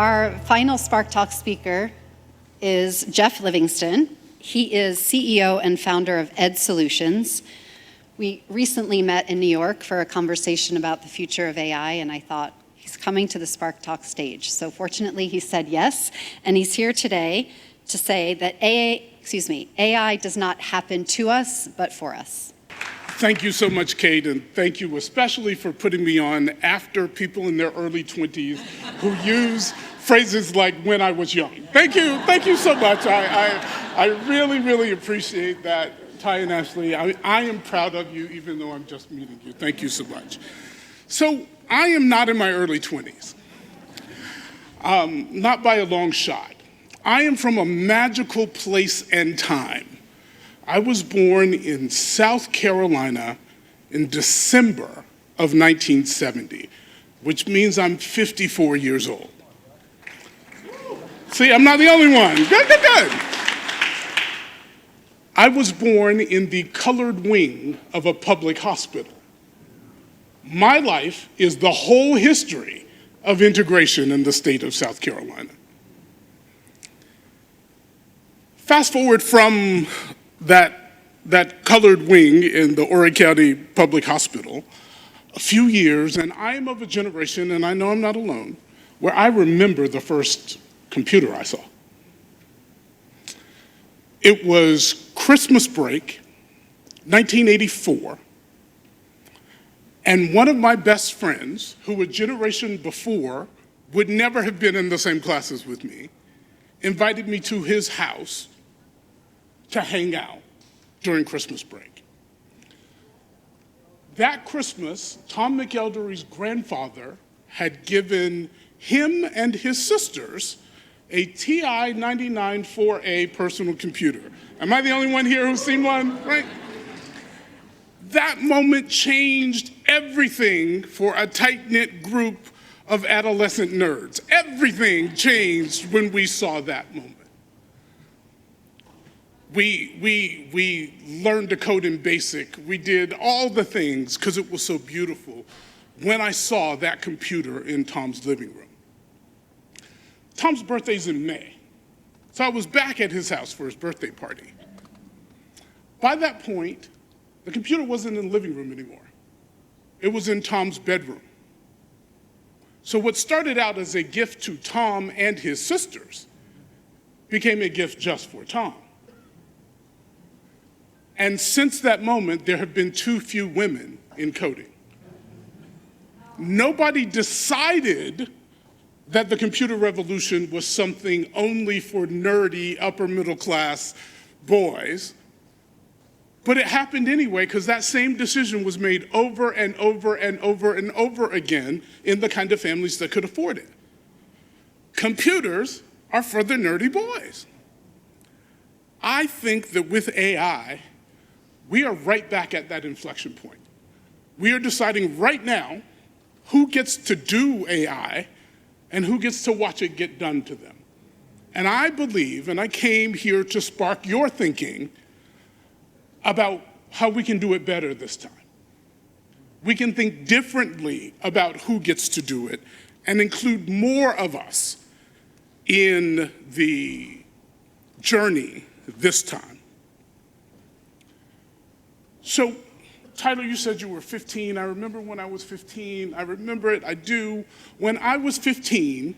Our final Spark Talk speaker is Jeff Livingston. He is CEO and founder of Ed Solutions. We recently met in New York for a conversation about the future of AI, and I thought, he's coming to the Spark Talk stage. So fortunately, he said yes, and he's here today to say that AI does not happen to us, but for us. Thank you so much, Kate, and thank you especially for putting me on after people in their early 20s who use phrases like when I was young. Thank you so much. I really, really appreciate that, Ty and Ashley. I am proud of you, even though I'm just meeting you. Thank you so much. So I am not in my early 20s, not by a long shot. I am from a magical place and time. I was born in South Carolina in December of 1970, which means I'm 54 years old. See, I'm not the only one. Good. I was born in the colored wing of a public hospital. My life is the whole history of integration in the state of South Carolina. Fast forward from that colored wing in the Horry County Public Hospital a few years, and I am of a generation, and I know I'm not alone, where I remember the first computer I saw. It was Christmas break, 1984, and one of my best friends, who a generation before would never have been in the same classes with me, invited me to his house to hang out during Christmas break. That Christmas, Tom McElderry's grandfather had given him and his sisters a TI 99-4A personal computer. Am I the only one here who's seen one, right? That moment changed everything for a tight-knit group of adolescent nerds. Everything changed when we saw that moment. We learned to code in BASIC. We did all the things because it was so beautiful when I saw that computer in Tom's living room. Tom's birthday's in May, so I was back at his house for his birthday party. By that point, the computer wasn't in the living room anymore. It was in Tom's bedroom. So what started out as a gift to Tom and his sisters became a gift just for Tom. And since that moment, there have been too few women in coding. Nobody decided that the computer revolution was something only for nerdy, upper middle class boys. But it happened anyway, because that same decision was made over and over and over and over again in the kind of families that could afford it. Computers are for the nerdy boys. I think that with AI, we are right back at that inflection point. We are deciding right now who gets to do AI and who gets to watch it get done to them. And I believe, and I came here to spark your thinking about how we can do it better this time. We can think differently about who gets to do it and include more of us in the journey this time. So, Tyler, you said you were 15. I remember when I was 15. I remember it, I do. When I was 15,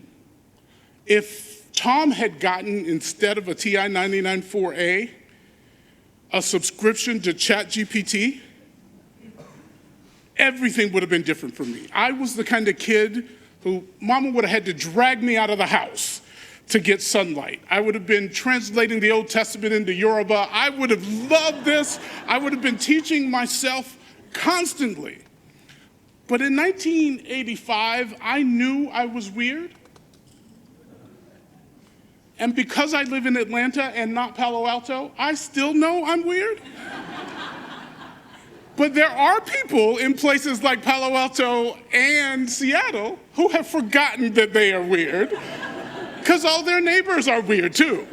if Tom had gotten, instead of a TI 99-4A, a subscription to ChatGPT, everything would have been different for me. I was the kind of kid who mama would have had to drag me out of the house to get sunlight. I would have been translating the Old Testament into Yoruba. I would have loved this. I would have been teaching myself constantly. But in 1985, I knew I was weird. And because I live in Atlanta and not Palo Alto, I still know I'm weird. But there are people in places like Palo Alto and Seattle who have forgotten that they are weird, because all their neighbors are weird too.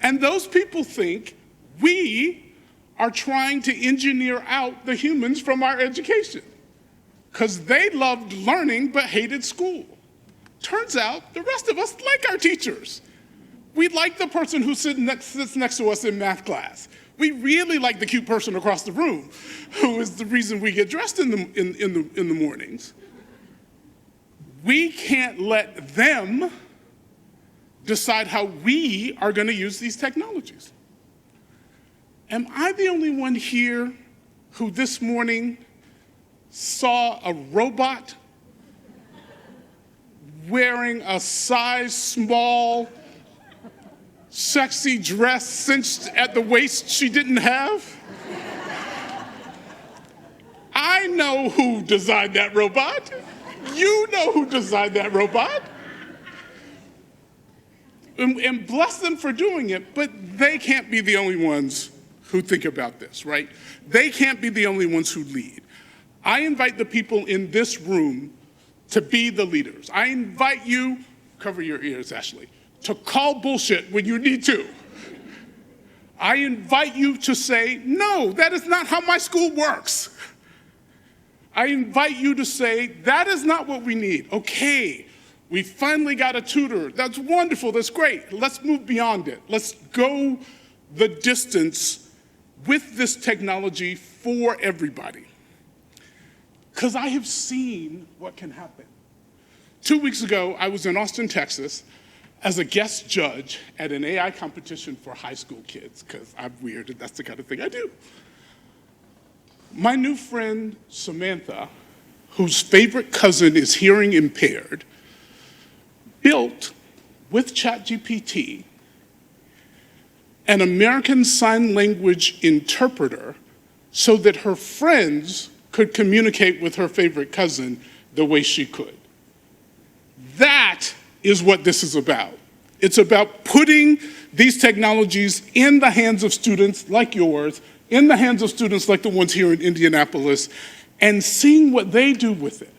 And those people think we are trying to engineer out the humans from our education, because they loved learning but hated school. Turns out the rest of us like our teachers. We like the person who sits next to us in math class. We really like the cute person across the room, who is the reason we get dressed in the mornings. We can't let them decide how we are going to use these technologies. Am I the only one here who this morning saw a robot wearing a size small, sexy dress cinched at the waist she didn't have? I know who designed that robot. You know who designed that robot. And bless them for doing it, but they can't be the only ones who think about this, right? They can't be the only ones who lead. I invite the people in this room to be the leaders. I invite you, cover your ears, Ashley, to call bullshit when you need to. I invite you to say, no, that is not how my school works. I invite you to say, that is not what we need. Okay, we finally got a tutor. That's wonderful, that's great. Let's move beyond it. Let's go the distance with this technology for everybody. Because I have seen what can happen. 2 weeks ago, I was in Austin, Texas, as a guest judge at an AI competition for high school kids, because I'm weird and that's the kind of thing I do. My new friend, Samantha, whose favorite cousin is hearing impaired, built, with ChatGPT, an American Sign Language interpreter so that her friends could communicate with her favorite cousin the way she could. That is what this is about. It's about putting these technologies in the hands of students like yours, in the hands of students like the ones here in Indianapolis, and seeing what they do with it.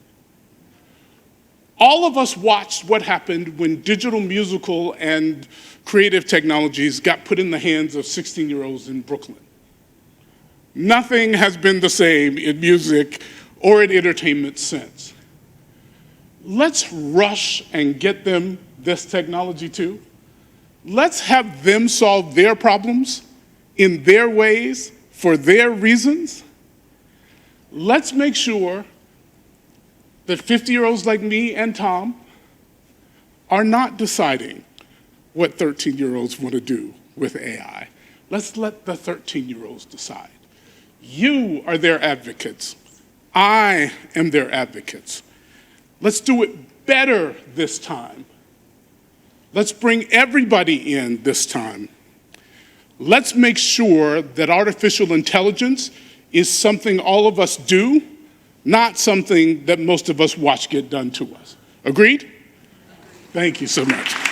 All of us watched what happened when digital musical and creative technologies got put in the hands of 16-year-olds in Brooklyn. Nothing has been the same in music or in entertainment since. Let's rush and get them this technology too. Let's have them solve their problems in their ways, for their reasons. Let's make sure that 50-year-olds like me and Tom are not deciding what 13-year-olds want to do with AI. Let's let the 13-year-olds decide. You are their advocates. I am their advocates. Let's do it better this time. Let's bring everybody in this time. Let's make sure that artificial intelligence is something all of us do, not something that most of us watch get done to us. Agreed? Thank you so much.